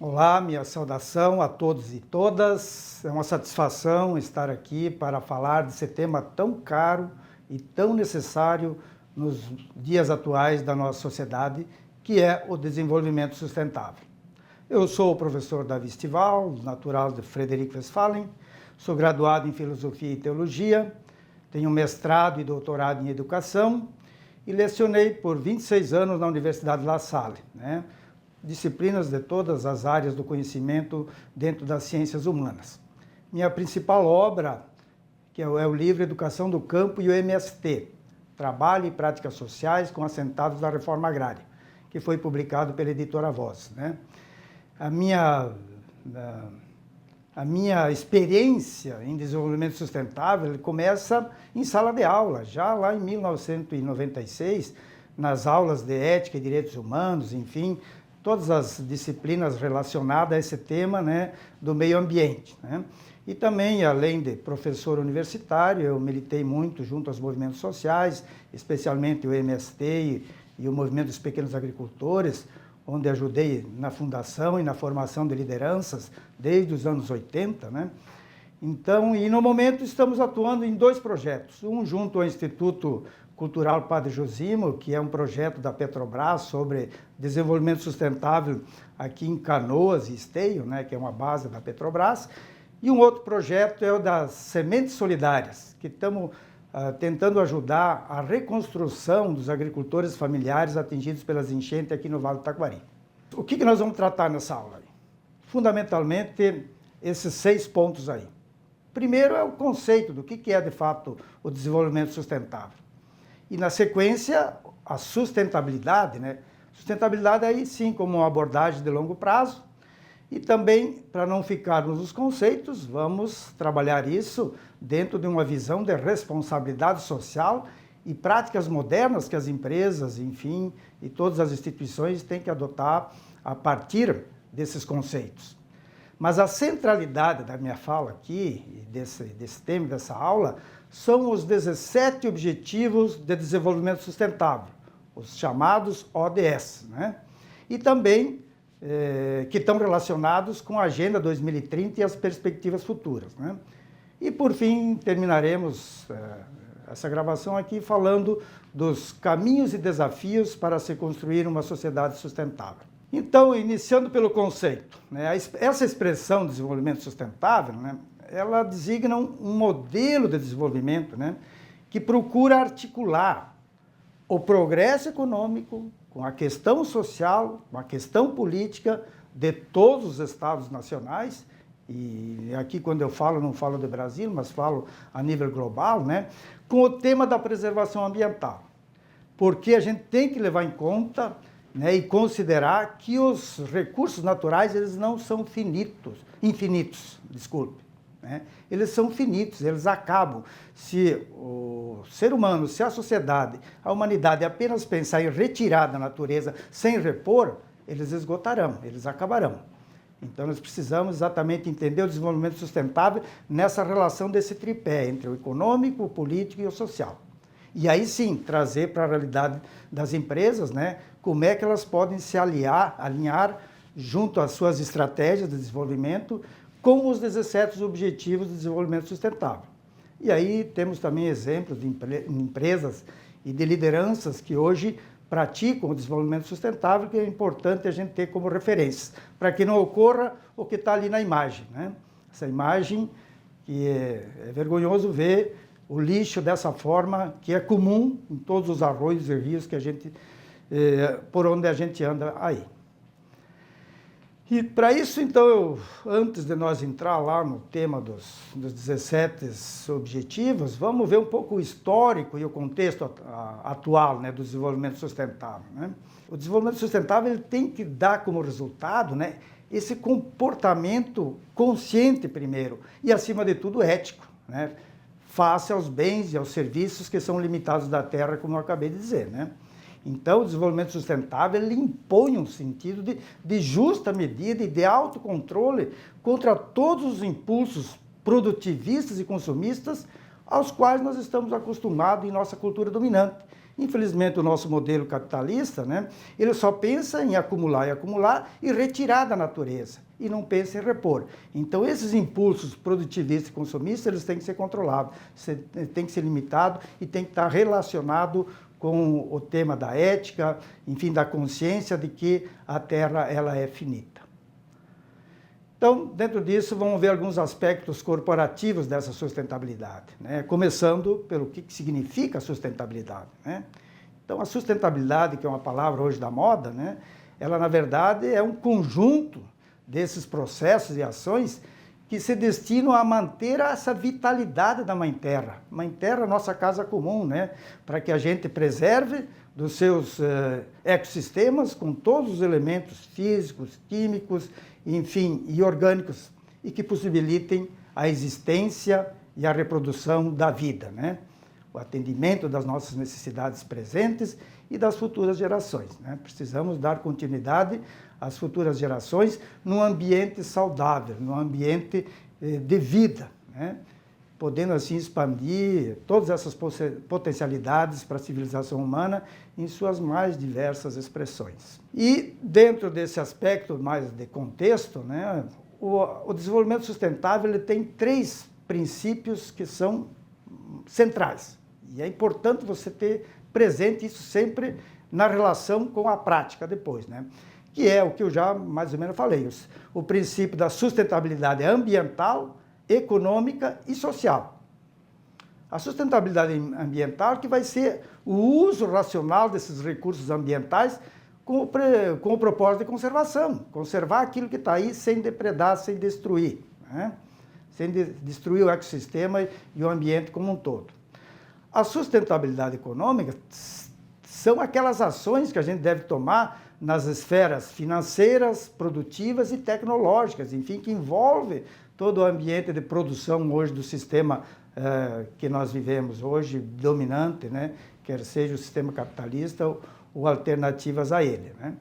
Olá, minha saudação a todos e todas. É uma satisfação estar aqui para falar desse tema tão caro e tão necessário nos dias atuais da nossa sociedade, que é o desenvolvimento sustentável. Eu sou o professor Davi Stival, natural de Frederic Westphalen, sou graduado em Filosofia e Teologia, tenho mestrado e doutorado em Educação e lecionei por 26 anos na Universidade La Salle, disciplinas de todas as áreas do conhecimento dentro das ciências humanas. Minha principal obra, que é o livro Educação do Campo e o MST, Trabalho e Práticas Sociais com Assentados da Reforma Agrária, que foi publicado pela editora Voz. A minha experiência em desenvolvimento sustentável começa em sala de aula, já lá em 1996, nas aulas de ética e direitos humanos, enfim, todas as disciplinas relacionadas a esse tema, do meio ambiente. E também, além de professor universitário, eu militei muito junto aos movimentos sociais, especialmente o MST e o Movimento dos Pequenos Agricultores, onde ajudei na fundação e na formação de lideranças desde os anos 80. Então, e no momento estamos atuando em dois projetos, um junto ao Instituto Cultural Padre Josimo, que é um projeto da Petrobras sobre desenvolvimento sustentável aqui em Canoas e Esteio, que é uma base da Petrobras, e um outro projeto é o das Sementes Solidárias, que estamos tentando ajudar a reconstrução dos agricultores familiares atingidos pelas enchentes aqui no Vale do Taquari. O que nós vamos tratar nessa aula? Fundamentalmente, esses 6 pontos aí. Primeiro é o conceito do que é, de fato, o desenvolvimento sustentável. E, na sequência, a sustentabilidade. Sustentabilidade aí, sim, como uma abordagem de longo prazo. E também, para não ficarmos nos conceitos, vamos trabalhar isso dentro de uma visão de responsabilidade social e práticas modernas que as empresas, enfim, e todas as instituições têm que adotar a partir desses conceitos. Mas a centralidade da minha fala aqui, desse tema, dessa aula, são os 17 Objetivos de Desenvolvimento Sustentável, os chamados ODS, E também que estão relacionados com a Agenda 2030 e as perspectivas futuras. E, por fim, terminaremos essa gravação aqui falando dos caminhos e desafios para se construir uma sociedade sustentável. Então, iniciando pelo conceito, essa expressão desenvolvimento sustentável, ela designa um modelo de desenvolvimento que procura articular o progresso econômico com a questão social, com a questão política de todos os estados nacionais, e aqui quando eu falo, não falo do Brasil, mas falo a nível global, com o tema da preservação ambiental. Porque a gente tem que levar em conta e considerar que os recursos naturais eles não são infinitos, eles são finitos, eles acabam. Se o ser humano, se a sociedade, a humanidade apenas pensar em retirar da natureza sem repor, eles esgotarão, eles acabarão. Então nós precisamos exatamente entender o desenvolvimento sustentável nessa relação desse tripé entre o econômico, o político e o social. E aí sim, trazer para a realidade das empresas, como é que elas podem se alinhar junto às suas estratégias de desenvolvimento com os 17 Objetivos de Desenvolvimento Sustentável. E aí temos também exemplos de empresas e de lideranças que hoje praticam o desenvolvimento sustentável, que é importante a gente ter como referência, para que não ocorra o que está ali na imagem. Essa imagem que é vergonhoso ver o lixo dessa forma, que é comum em todos os arroios e rios que a gente, por onde a gente anda aí. E para isso, então, antes de nós entrar lá no tema dos 17 objetivos, vamos ver um pouco o histórico e o contexto atual do desenvolvimento sustentável. O desenvolvimento sustentável ele tem que dar como resultado esse comportamento consciente primeiro e, acima de tudo, ético, face aos bens e aos serviços que são limitados da terra, como eu acabei de dizer. Então, o desenvolvimento sustentável ele impõe um sentido de justa medida e de autocontrole contra todos os impulsos produtivistas e consumistas aos quais nós estamos acostumados em nossa cultura dominante, Infelizmente, o nosso modelo capitalista, né, ele só pensa em acumular e retirar da natureza, e não pensa em repor. Então, esses impulsos produtivistas e consumistas, eles têm que ser controlados, têm que ser limitados e têm que estar relacionados com o tema da ética, enfim, da consciência de que a Terra ela é finita. Então, dentro disso, vamos ver alguns aspectos corporativos dessa sustentabilidade, né? Começando pelo que significa sustentabilidade, né? Então, a sustentabilidade, que é uma palavra hoje da moda, né? Ela, na verdade, é um conjunto desses processos e ações que se destinam a manter essa vitalidade da Mãe Terra. Mãe Terra é nossa casa comum, né? Para que a gente preserve dos seus ecossistemas com todos os elementos físicos, químicos, enfim, e orgânicos, e que possibilitem a existência e a reprodução da vida, né? O atendimento das nossas necessidades presentes e das futuras gerações, né? Precisamos dar continuidade às futuras gerações num ambiente saudável, num ambiente de vida, né? Podendo assim expandir todas essas potencialidades para a civilização humana em suas mais diversas expressões. E dentro desse aspecto mais de contexto, né, o desenvolvimento sustentável ele tem 3 princípios que são centrais. E é importante você ter presente isso sempre na relação com a prática depois, né? Que é o que eu já mais ou menos falei, o princípio da sustentabilidade ambiental, econômica e social. A sustentabilidade ambiental que vai ser o uso racional desses recursos ambientais com o propósito de conservação, conservar aquilo que está aí sem depredar, sem destruir, né? Sem destruir o ecossistema e o ambiente como um todo. A sustentabilidade econômica são aquelas ações que a gente deve tomar nas esferas financeiras, produtivas e tecnológicas, enfim, que envolve todo o ambiente de produção hoje do sistema que nós vivemos hoje, dominante, né? Quer seja o sistema capitalista ou alternativas a ele, né?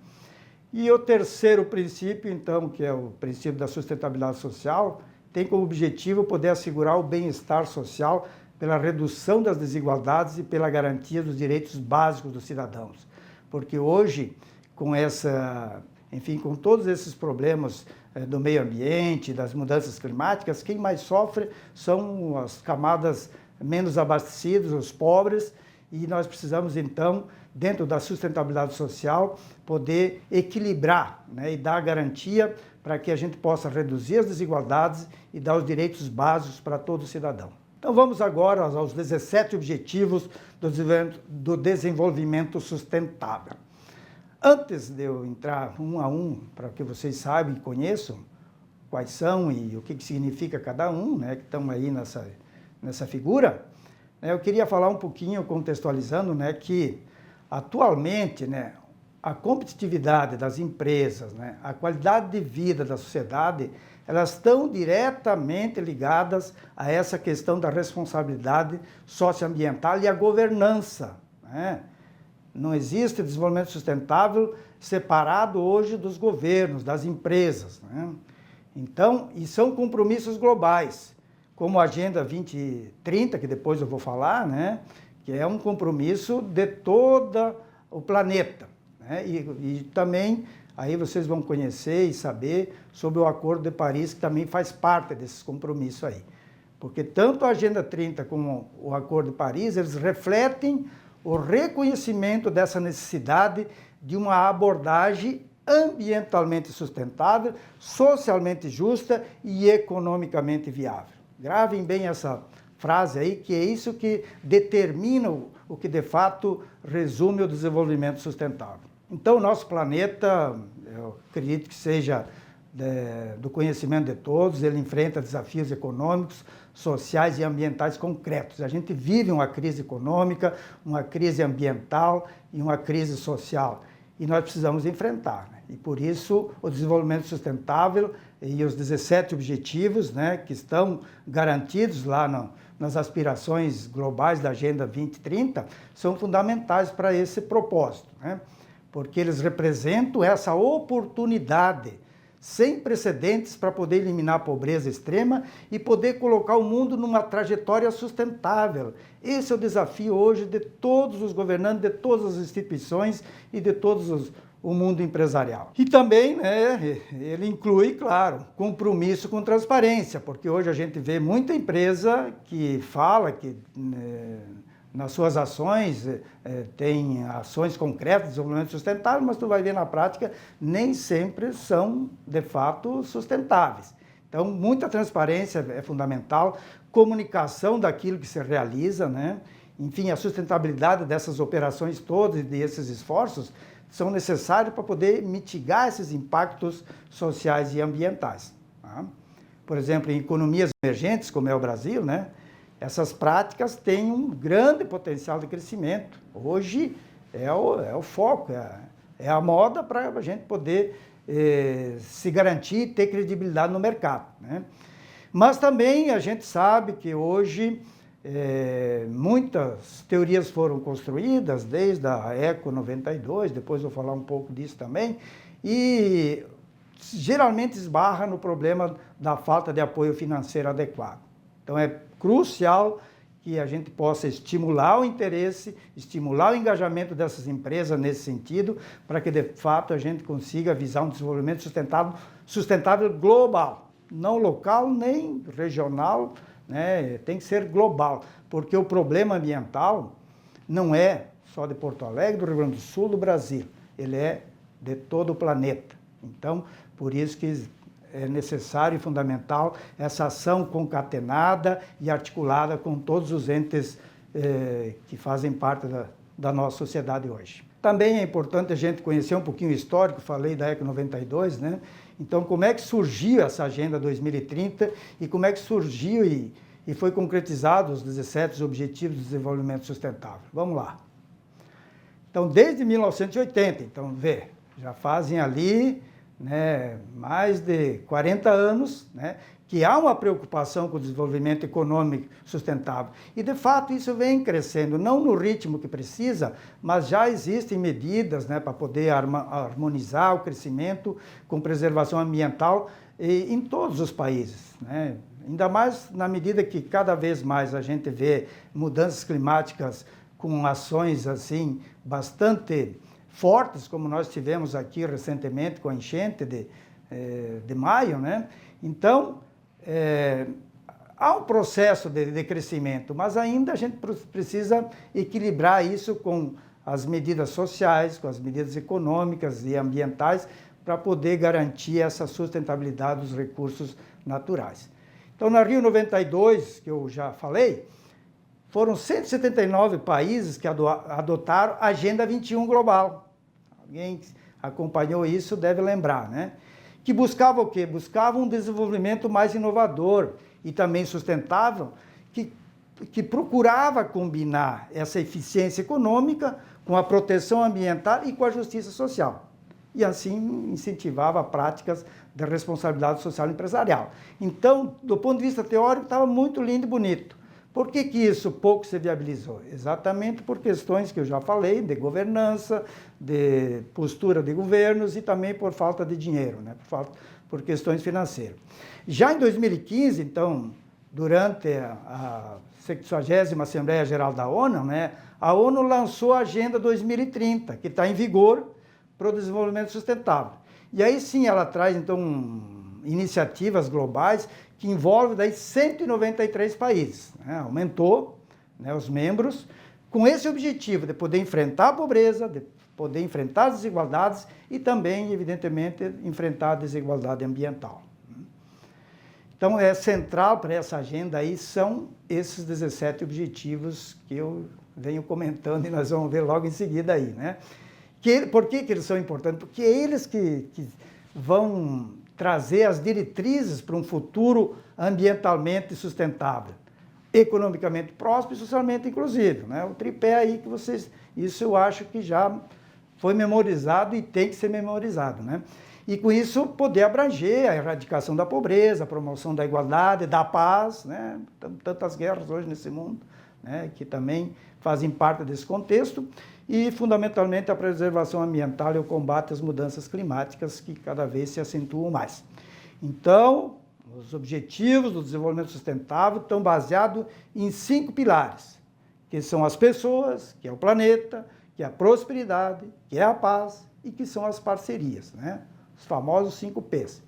E o terceiro princípio, então, que é o princípio da sustentabilidade social, tem como objetivo poder assegurar o bem-estar social pela redução das desigualdades e pela garantia dos direitos básicos dos cidadãos. Porque hoje, com todos esses problemas do meio ambiente, das mudanças climáticas, quem mais sofre são as camadas menos abastecidas, os pobres, e nós precisamos, então, dentro da sustentabilidade social, poder equilibrar, né, e dar garantia para que a gente possa reduzir as desigualdades e dar os direitos básicos para todo cidadão. Então vamos agora aos 17 objetivos do desenvolvimento sustentável. Antes de eu entrar um a um, para que vocês saibam e conheçam quais são e o que significa cada um, né, que estão aí nessa figura, né, eu queria falar um pouquinho, contextualizando, né, que atualmente, né, a competitividade das empresas, né, a qualidade de vida da sociedade, elas estão diretamente ligadas a essa questão da responsabilidade socioambiental e a governança, né? Não existe desenvolvimento sustentável separado hoje dos governos, das empresas, né? Então, e são compromissos globais, como a Agenda 2030, que depois eu vou falar, né? Que é um compromisso de todo o planeta, né? E também, aí vocês vão conhecer e saber sobre o Acordo de Paris, que também faz parte desses compromissos aí. Porque tanto a Agenda 30 como o Acordo de Paris, eles refletem o reconhecimento dessa necessidade de uma abordagem ambientalmente sustentável, socialmente justa e economicamente viável. Gravem bem essa frase aí, que é isso que determina o que de fato resume o desenvolvimento sustentável. Então, o nosso planeta, eu acredito que seja do conhecimento de todos, ele enfrenta desafios econômicos, sociais e ambientais concretos. A gente vive uma crise econômica, uma crise ambiental e uma crise social, e nós precisamos enfrentar, né? E por isso o desenvolvimento sustentável e os 17 objetivos, né, que estão garantidos lá nas aspirações globais da Agenda 2030 são fundamentais para esse propósito, né? Porque eles representam essa oportunidade sem precedentes para poder eliminar a pobreza extrema e poder colocar o mundo numa trajetória sustentável. Esse é o desafio hoje de todos os governantes, de todas as instituições e de o mundo empresarial. E também, né, ele inclui, claro, compromisso com transparência, porque hoje a gente vê muita empresa que fala que nas suas ações tem ações concretas de desenvolvimento sustentável, mas tu vai ver na prática, nem sempre são, de fato, sustentáveis. Então, muita transparência é fundamental, comunicação daquilo que se realiza, né? Enfim, a sustentabilidade dessas operações todas e desses esforços são necessários para poder mitigar esses impactos sociais e ambientais. Tá? Por exemplo, em economias emergentes, como é o Brasil, né? Essas práticas têm um grande potencial de crescimento. Hoje é o foco, é a moda para a gente poder se garantir e ter credibilidade no mercado, né? Mas também a gente sabe que hoje muitas teorias foram construídas, desde a Eco 92, depois eu vou falar um pouco disso também, e geralmente esbarra no problema da falta de apoio financeiro adequado. Então é crucial que a gente possa estimular o interesse, estimular o engajamento dessas empresas nesse sentido, para que de fato a gente consiga visar um desenvolvimento sustentável global, não local nem regional, né? Tem que ser global, porque o problema ambiental não é só de Porto Alegre, do Rio Grande do Sul, do Brasil, ele é de todo o planeta. Então, por isso que é necessário e fundamental essa ação concatenada e articulada com todos os entes que fazem parte da nossa sociedade hoje. Também é importante a gente conhecer um pouquinho o histórico, falei da Eco 92, né? Então, como é que surgiu essa Agenda 2030 e como é que surgiu e foi concretizado os 17 Objetivos de Desenvolvimento Sustentável? Vamos lá. Então, desde 1980, então, já fazem ali, né, mais de 40 anos, né, que há uma preocupação com o desenvolvimento econômico sustentável. E, de fato, isso vem crescendo, não no ritmo que precisa, mas já existem medidas, né, para poder harmonizar o crescimento com preservação ambiental em todos os países, né? Ainda mais na medida que cada vez mais a gente vê mudanças climáticas com ações assim bastante fortes, como nós tivemos aqui recentemente com a enchente de maio, né? Então, há um processo de crescimento, mas ainda a gente precisa equilibrar isso com as medidas sociais, com as medidas econômicas e ambientais, para poder garantir essa sustentabilidade dos recursos naturais. Então, na Rio 92, que eu já falei, foram 179 países que adotaram a Agenda 21 Global. Alguém que acompanhou isso deve lembrar, né? Que buscava o quê? Buscava um desenvolvimento mais inovador e também sustentável, que procurava combinar essa eficiência econômica com a proteção ambiental e com a justiça social. E assim incentivava práticas de responsabilidade social empresarial. Então, do ponto de vista teórico, estava muito lindo e bonito. Por que isso pouco se viabilizou? Exatamente por questões que eu já falei, de governança, de postura de governos e também por falta de dinheiro, né? Por questões financeiras. Já em 2015, então, durante a 70ª Assembleia Geral da ONU, né, a ONU lançou a Agenda 2030, que está em vigor para o desenvolvimento sustentável. E aí sim ela traz, então, iniciativas globais que envolvem daí 193 países. Né? Aumentou, né, os membros, com esse objetivo de poder enfrentar a pobreza, de poder enfrentar as desigualdades e também, evidentemente, enfrentar a desigualdade ambiental. Então, central para essa agenda aí são esses 17 objetivos que eu venho comentando e nós vamos ver logo em seguida aí, né? Por que eles são importantes? Porque é eles que vão trazer as diretrizes para um futuro ambientalmente sustentável, economicamente próspero e socialmente inclusivo, né? O tripé aí que vocês... Isso eu acho que já foi memorizado e tem que ser memorizado, né? E com isso poder abranger a erradicação da pobreza, a promoção da igualdade, da paz, né? Tantas guerras hoje nesse mundo, né, que também fazem parte desse contexto, e fundamentalmente a preservação ambiental e o combate às mudanças climáticas que cada vez se acentuam mais. Então, os objetivos do desenvolvimento sustentável estão baseados em 5 pilares, que são as pessoas, que é o planeta, que é a prosperidade, que é a paz e que são as parcerias, né? Os famosos 5 P's.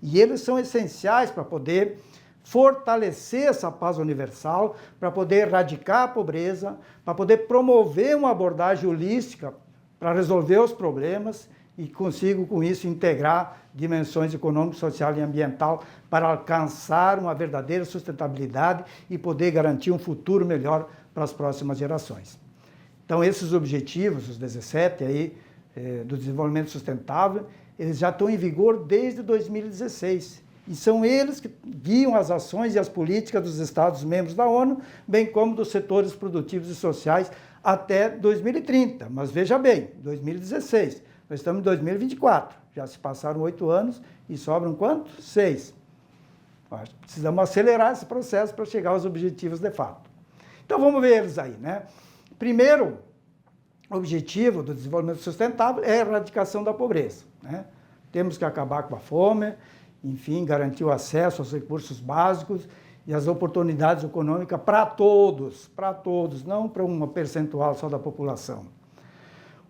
E eles são essenciais para poder fortalecer essa paz universal, para poder erradicar a pobreza, para poder promover uma abordagem holística para resolver os problemas e consigo, com isso, integrar dimensões econômica, social e ambiental para alcançar uma verdadeira sustentabilidade e poder garantir um futuro melhor para as próximas gerações. Então, esses objetivos, os 17 aí, do desenvolvimento sustentável, eles já estão em vigor desde 2016. E são eles que guiam as ações e as políticas dos Estados-membros da ONU, bem como dos setores produtivos e sociais até 2030. Mas veja bem, 2016, nós estamos em 2024, já se passaram 8 anos e sobram quanto? 6. Precisamos acelerar esse processo para chegar aos objetivos de fato. Então vamos ver eles aí, né? Primeiro objetivo do desenvolvimento sustentável é a erradicação da pobreza, né? Temos que acabar com a fome, enfim, garantir o acesso aos recursos básicos e as oportunidades econômicas para todos, não para uma percentual só da população.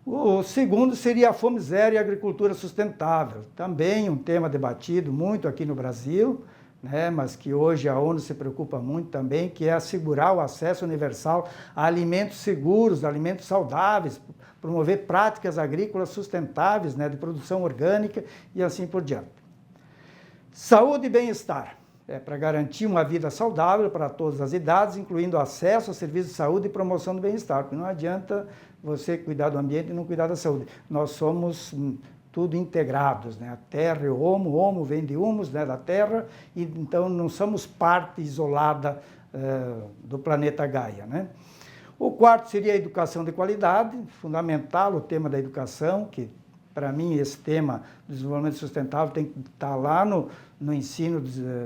O segundo seria a fome zero e a agricultura sustentável, também um tema debatido muito aqui no Brasil, né, mas que hoje a ONU se preocupa muito também, que é assegurar o acesso universal a alimentos seguros, alimentos saudáveis, promover práticas agrícolas sustentáveis, né, de produção orgânica e assim por diante. Saúde e bem-estar, para garantir uma vida saudável para todas as idades, incluindo acesso a serviços de saúde e promoção do bem-estar, porque não adianta você cuidar do ambiente e não cuidar da saúde. Nós somos tudo integrados, né? A terra e o homo vem de humus, né, da terra, e então não somos parte isolada do planeta Gaia, né? O quarto seria a educação de qualidade, fundamental o tema da educação, que para mim esse tema do desenvolvimento sustentável tem que estar lá no ensino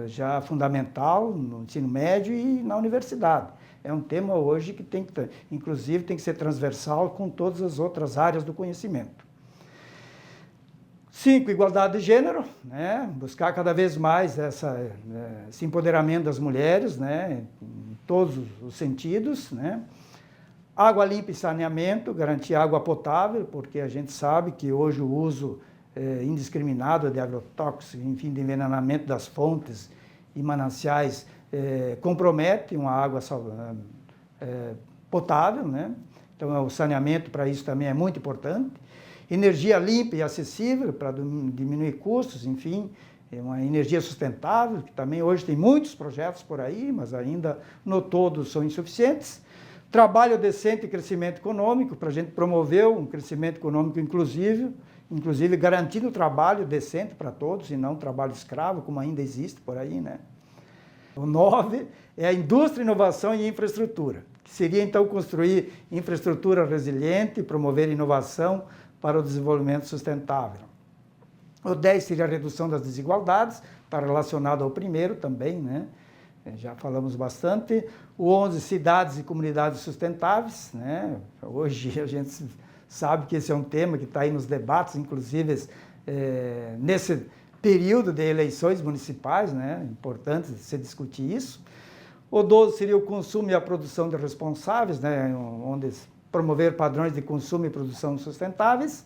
já fundamental, no ensino médio e na universidade. É um tema hoje que tem que, inclusive, tem que ser transversal com todas as outras áreas do conhecimento. 5, igualdade de gênero, né? Buscar cada vez mais esse empoderamento das mulheres, né? Em todos os sentidos, né? Água limpa e saneamento, garantir água potável, porque a gente sabe que hoje o uso indiscriminado de agrotóxicos, enfim, de envenenamento das fontes e mananciais compromete uma água potável, né? Então o saneamento para isso também é muito importante. Energia limpa e acessível para diminuir custos, enfim, é uma energia sustentável, que também hoje tem muitos projetos por aí, mas ainda no todo são insuficientes. Trabalho decente e crescimento econômico, para a gente promover um crescimento econômico inclusive garantindo trabalho decente para todos e não trabalho escravo, como ainda existe por aí, né? O 9 é a indústria, inovação e infraestrutura, que seria então construir infraestrutura resiliente e promover inovação para o desenvolvimento sustentável. O 10 seria a redução das desigualdades, está relacionado ao primeiro também, né? Já falamos bastante. O 11, cidades e comunidades sustentáveis, né? Hoje a gente sabe que esse é um tema que está aí nos debates, inclusive nesse período de eleições municipais, né? Importante se discutir isso. O 12 seria o consumo e a produção de responsáveis, né? Onde promover padrões de consumo e produção sustentáveis.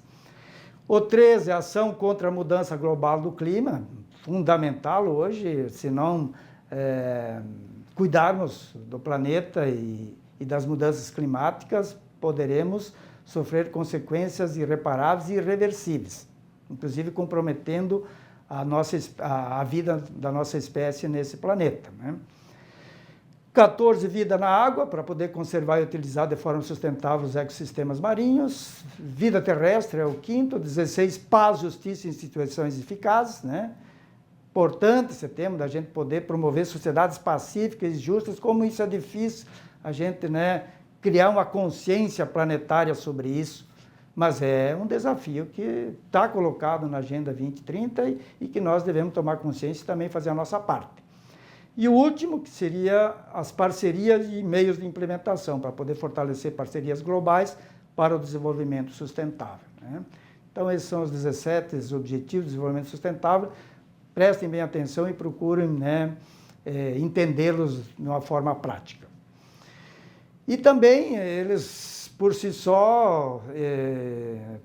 O 13, a ação contra a mudança global do clima, fundamental hoje, se não cuidarmos do planeta e das mudanças climáticas, poderemos sofrer consequências irreparáveis e irreversíveis, inclusive comprometendo a vida da nossa espécie nesse planeta, né? 14, vida na água, para poder conservar e utilizar de forma sustentável os ecossistemas marinhos. Vida terrestre é o 5º. 16, paz, justiça e instituições eficazes, né? Importante esse tema da gente poder promover sociedades pacíficas e justas, como isso é difícil, a gente, né, criar uma consciência planetária sobre isso, mas é um desafio que está colocado na Agenda 2030 e que nós devemos tomar consciência e também fazer a nossa parte. E o último, que seria as parcerias e meios de implementação, para poder fortalecer parcerias globais para o desenvolvimento sustentável, né? Então, esses são os 17 Objetivos de Desenvolvimento Sustentável. Prestem bem atenção e procurem, né, entendê-los de uma forma prática. E também, eles, por si só,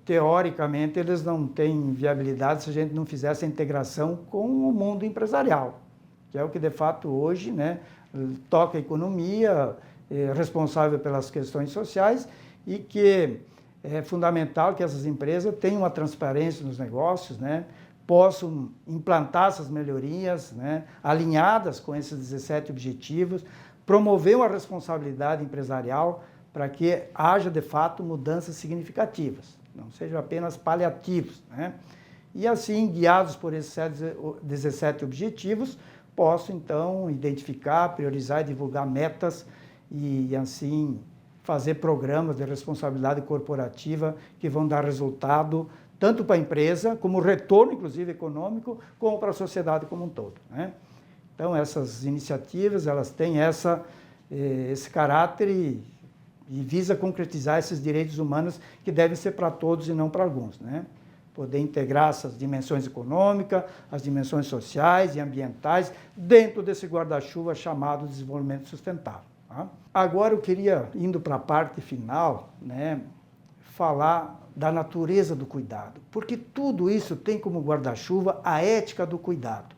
teoricamente, eles não têm viabilidade se a gente não fizer essa integração com o mundo empresarial, que é o que, de fato, hoje, né, toca a economia, é responsável pelas questões sociais e que é fundamental que essas empresas tenham uma transparência nos negócios, né, possam implantar essas melhorias, né, alinhadas com esses 17 objetivos, promover uma responsabilidade empresarial para que haja, de fato, mudanças significativas, não sejam apenas paliativos, né? E assim, guiados por esses 17 objetivos, posso, então, identificar, priorizar e divulgar metas e, assim, fazer programas de responsabilidade corporativa que vão dar resultado tanto para a empresa, como retorno, inclusive, econômico, como para a sociedade como um todo, né? Então, essas iniciativas, elas têm esse caráter e visa concretizar esses direitos humanos que devem ser para todos e não para alguns, né? Poder integrar essas dimensões econômicas, as dimensões sociais e ambientais dentro desse guarda-chuva chamado desenvolvimento sustentável, tá? Agora eu queria, indo para a parte final, né, falar da natureza do cuidado, porque tudo isso tem como guarda-chuva a ética do cuidado.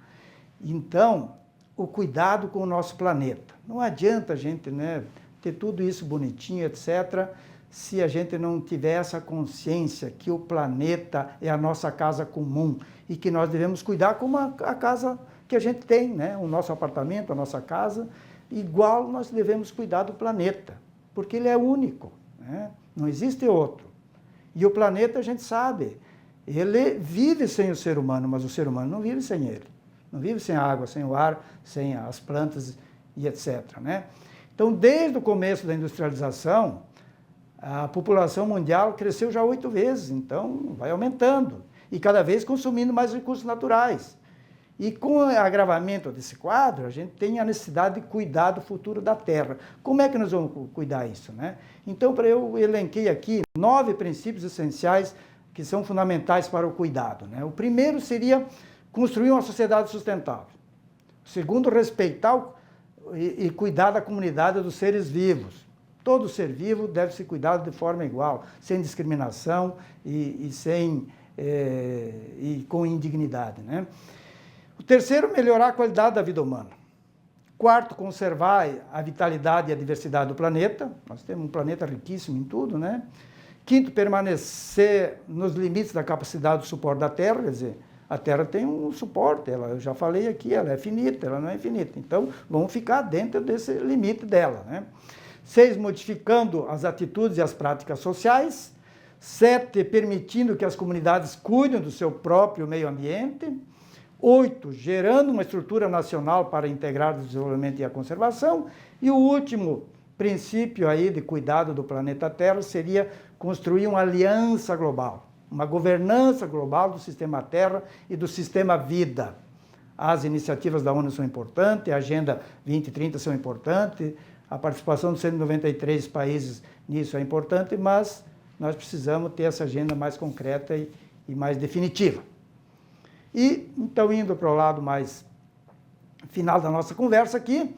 Então, o cuidado com o nosso planeta. Não adianta a gente, né, ter tudo isso bonitinho, etc., se a gente não tiver essa consciência que o planeta é a nossa casa comum e que nós devemos cuidar como a casa que a gente tem, né? O nosso apartamento, a nossa casa, igual nós devemos cuidar do planeta, porque ele é único, né? Não existe outro. E o planeta, a gente sabe, ele vive sem o ser humano, mas o ser humano não vive sem ele. Não vive sem a água, sem o ar, sem as plantas e etc., né? Então, desde o começo da industrialização, a população mundial cresceu já 8 vezes, então vai aumentando, e cada vez consumindo mais recursos naturais. E com o agravamento desse quadro, a gente tem a necessidade de cuidar do futuro da Terra. Como é que nós vamos cuidar isso, né? Então, eu elenquei aqui 9 princípios essenciais que são fundamentais para o cuidado, né? O primeiro seria construir uma sociedade sustentável. O segundo, respeitar e cuidar da comunidade dos seres vivos. Todo ser vivo deve ser cuidado de forma igual, sem discriminação e com indignidade, né? O terceiro, melhorar a qualidade da vida humana. Quarto, conservar a vitalidade e a diversidade do planeta. Nós temos um planeta riquíssimo em tudo, né? Quinto, permanecer nos limites da capacidade de suporte da Terra, quer dizer, a Terra tem um suporte, eu já falei aqui, ela é finita, ela não é infinita. Então, vamos ficar dentro desse limite dela, né? 6, modificando as atitudes e as práticas sociais. 7, permitindo que as comunidades cuidem do seu próprio meio ambiente. 8, gerando uma estrutura nacional para integrar o desenvolvimento e a conservação. E o último princípio aí de cuidado do planeta Terra seria construir uma aliança global, uma governança global do sistema Terra e do sistema Vida. As iniciativas da ONU são importantes, a Agenda 2030 são importantes, a participação dos 193 países nisso é importante, mas nós precisamos ter essa agenda mais concreta e mais definitiva. E, então, indo para o lado mais final da nossa conversa aqui,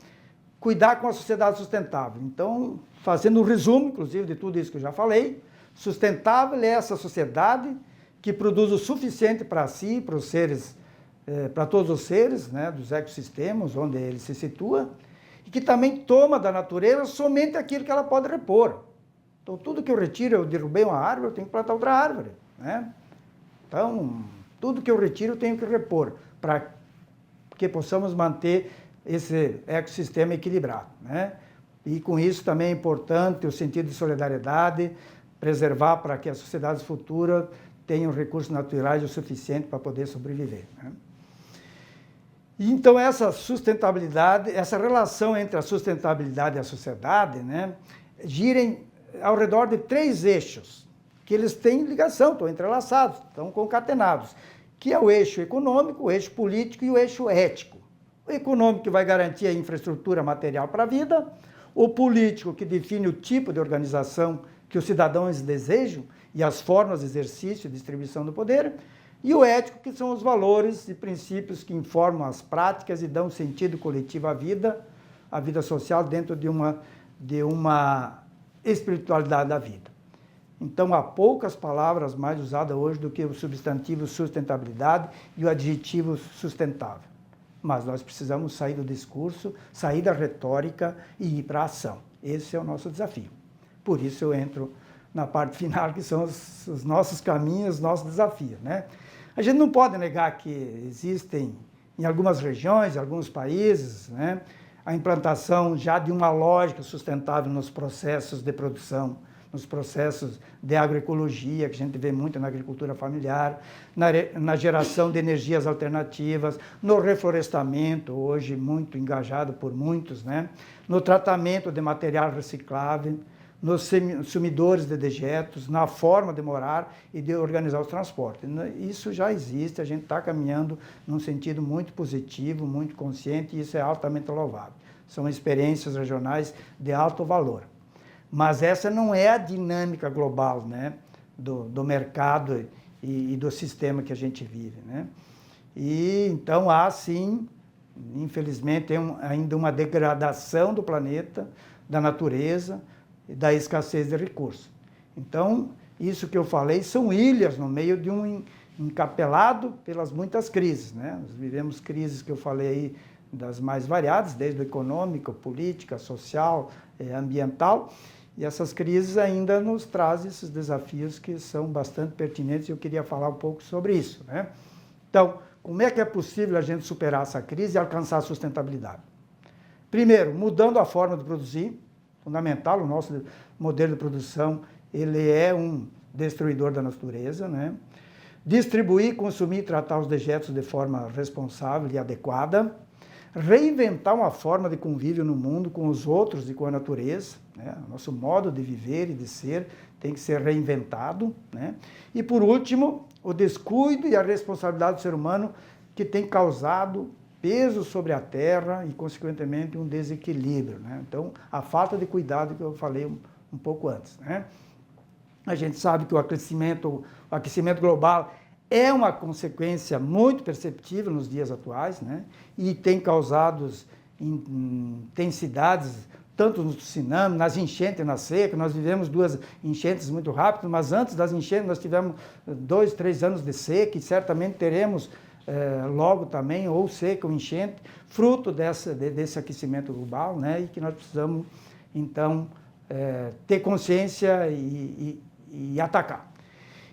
cuidar com a sociedade sustentável. Então, fazendo um resumo, inclusive, de tudo isso que eu já falei, sustentável é essa sociedade que produz o suficiente para si, para os seres, para todos os seres, né, dos ecossistemas onde ele se situa, e que também toma da natureza somente aquilo que ela pode repor. Então, tudo que eu retiro, eu derrubei uma árvore, eu tenho que plantar outra árvore, né? Então, tudo que eu retiro, eu tenho que repor, para que possamos manter esse ecossistema equilibrado, né? E com isso também é importante o sentido de solidariedade, preservar para que as sociedades futuras tenham recursos naturais o suficiente para poder sobreviver, né? Então, essa sustentabilidade, essa relação entre a sustentabilidade e a sociedade, né, girem ao redor de 3 eixos, que eles têm ligação, estão entrelaçados, estão concatenados, que é o eixo econômico, o eixo político e o eixo ético. O econômico, que vai garantir a infraestrutura material para a vida, o político, que define o tipo de organização que os cidadãos desejam e as formas de exercício e distribuição do poder, e o ético, que são os valores e princípios que informam as práticas e dão sentido coletivo à vida social dentro de uma espiritualidade da vida. Então, há poucas palavras mais usadas hoje do que o substantivo sustentabilidade e o adjetivo sustentável. Mas nós precisamos sair do discurso, sair da retórica e ir para a ação. Esse é o nosso desafio. Por isso eu entro na parte final, que são os nossos caminhos, os nossos desafios, né? A gente não pode negar que existem, em algumas regiões, em alguns países, né, a implantação já de uma lógica sustentável nos processos de produção, nos processos de agroecologia, que a gente vê muito na agricultura familiar, na geração de energias alternativas, no reflorestamento, hoje muito engajado por muitos, né, no tratamento de material reciclável, nos sumidores de dejetos, na forma de morar e de organizar os transportes. Isso já existe, a gente está caminhando num sentido muito positivo, muito consciente, e isso é altamente louvável. São experiências regionais de alto valor. Mas essa não é a dinâmica global, né, do mercado e do sistema que a gente vive, né? E então há, sim, infelizmente, ainda uma degradação do planeta, da natureza, da escassez de recursos. Então, isso que eu falei são ilhas no meio de um encapelado pelas muitas crises, né? Nós vivemos crises que eu falei aí das mais variadas, desde o econômico, política, social, ambiental, e essas crises ainda nos trazem esses desafios que são bastante pertinentes, e eu queria falar um pouco sobre isso, né? Então, como é que é possível a gente superar essa crise e alcançar a sustentabilidade? Primeiro, mudando a forma de produzir, fundamental. O nosso modelo de produção, ele é um destruidor da natureza, né? Distribuir, consumir e tratar os dejetos de forma responsável e adequada. Reinventar uma forma de convívio no mundo com os outros e com a natureza, né? O nosso modo de viver e de ser tem que ser reinventado, né? E, por último, o descuido e a responsabilidade do ser humano, que tem causado peso sobre a terra e, consequentemente, um desequilíbrio, né? Então, a falta de cuidado que eu falei um pouco antes, né? A gente sabe que o aquecimento global é uma consequência muito perceptível nos dias atuais, né? E tem causado intensidades, tanto no tsunami, nas enchentes e na seca. Nós vivemos 2 enchentes muito rápidas, mas antes das enchentes nós tivemos 2, 3 anos de seca, e certamente teremos logo também, ou seca ou enchente, fruto desse aquecimento global, né? E que nós precisamos, então, ter consciência e atacar.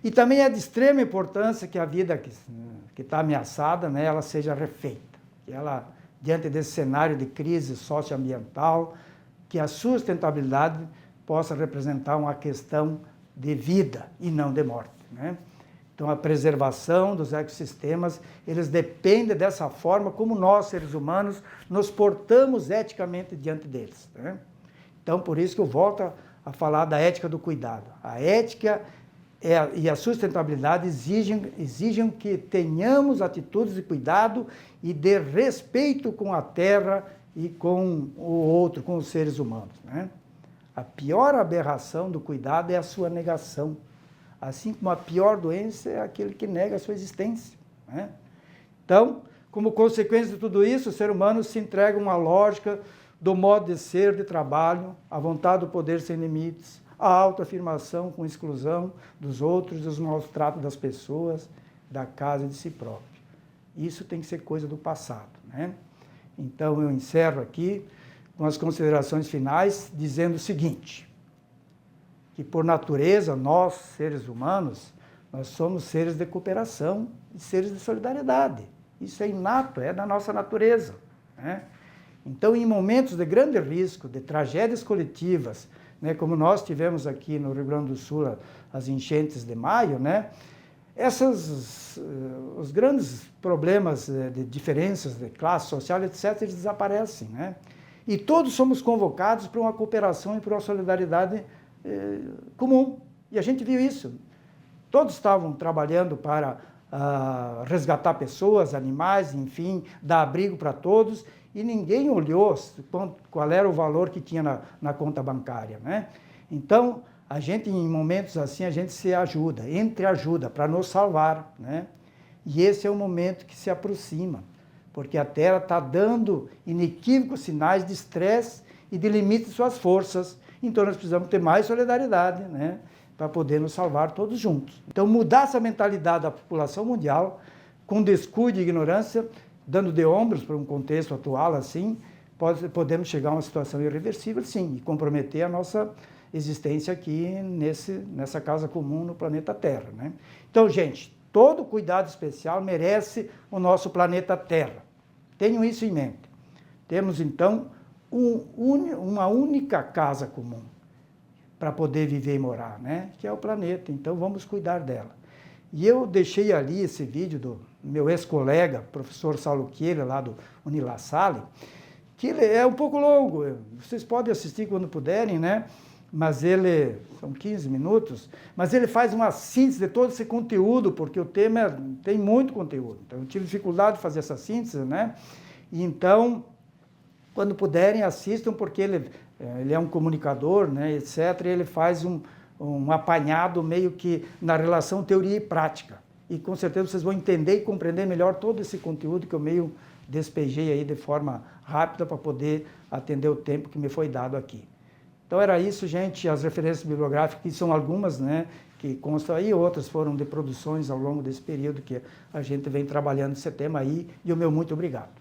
E também é de extrema importância que a vida que está ameaçada, né, ela seja refeita. Que ela, diante desse cenário de crise socioambiental, que a sustentabilidade possa representar uma questão de vida e não de morte, né? Então, a preservação dos ecossistemas, eles dependem dessa forma como nós, seres humanos, nos portamos eticamente diante deles, né? Então, por isso que eu volto a falar da ética do cuidado. A ética e a sustentabilidade exigem que tenhamos atitudes de cuidado e de respeito com a terra e com o outro, com os seres humanos, né? A pior aberração do cuidado é a sua negação. Assim como a pior doença é aquele que nega a sua existência, né? Então, como consequência de tudo isso, o ser humano se entrega a uma lógica do modo de ser, de trabalho, a vontade do poder sem limites, a autoafirmação com exclusão dos outros e os maus tratos das pessoas, da casa e de si próprio. Isso tem que ser coisa do passado, né? Então, eu encerro aqui com as considerações finais, dizendo o seguinte: que por natureza, nós, seres humanos, nós somos seres de cooperação e seres de solidariedade. Isso é inato, é da nossa natureza, né? Então, em momentos de grande risco, de tragédias coletivas, né, como nós tivemos aqui no Rio Grande do Sul, as enchentes de maio, né, os grandes problemas de diferenças de classe social, etc., eles desaparecem, né? E todos somos convocados para uma cooperação e para uma solidariedade comum. E a gente viu isso. Todos estavam trabalhando para resgatar pessoas, animais, enfim, dar abrigo para todos, e ninguém olhou qual era o valor que tinha na conta bancária, né? Então, a gente, em momentos assim, a gente se ajuda, entreajuda para nos salvar, né? E esse é o momento que se aproxima, porque a Terra está dando inequívocos sinais de estresse e de limite de suas forças. Então, nós precisamos ter mais solidariedade, né? Para poder nos salvar todos juntos. Então, mudar essa mentalidade da população mundial, com descuido e ignorância, dando de ombros para um contexto atual assim, podemos chegar a uma situação irreversível, sim, e comprometer a nossa existência aqui nessa casa comum no planeta Terra, né? Então, gente, todo cuidado especial merece o nosso planeta Terra. Tenham isso em mente. Temos, então, uma única casa comum para poder viver e morar, né? Que é o planeta. Então, vamos cuidar dela. E eu deixei ali esse vídeo do meu ex-colega, professor Saulo Chiera, lá do Unila Salle, que ele é um pouco longo. Vocês podem assistir quando puderem, né? Mas são 15 minutos, mas ele faz uma síntese de todo esse conteúdo, porque o tema tem muito conteúdo. Então, eu tive dificuldade de fazer essa síntese, né? E então, quando puderem, assistam, porque ele é um comunicador, né, etc., e ele faz um apanhado meio que na relação teoria e prática. E com certeza vocês vão entender e compreender melhor todo esse conteúdo que eu meio despejei aí de forma rápida para poder atender o tempo que me foi dado aqui. Então era isso, gente. As referências bibliográficas, que são algumas, né, que constam aí, outras foram de produções ao longo desse período que a gente vem trabalhando esse tema aí, e o meu muito obrigado.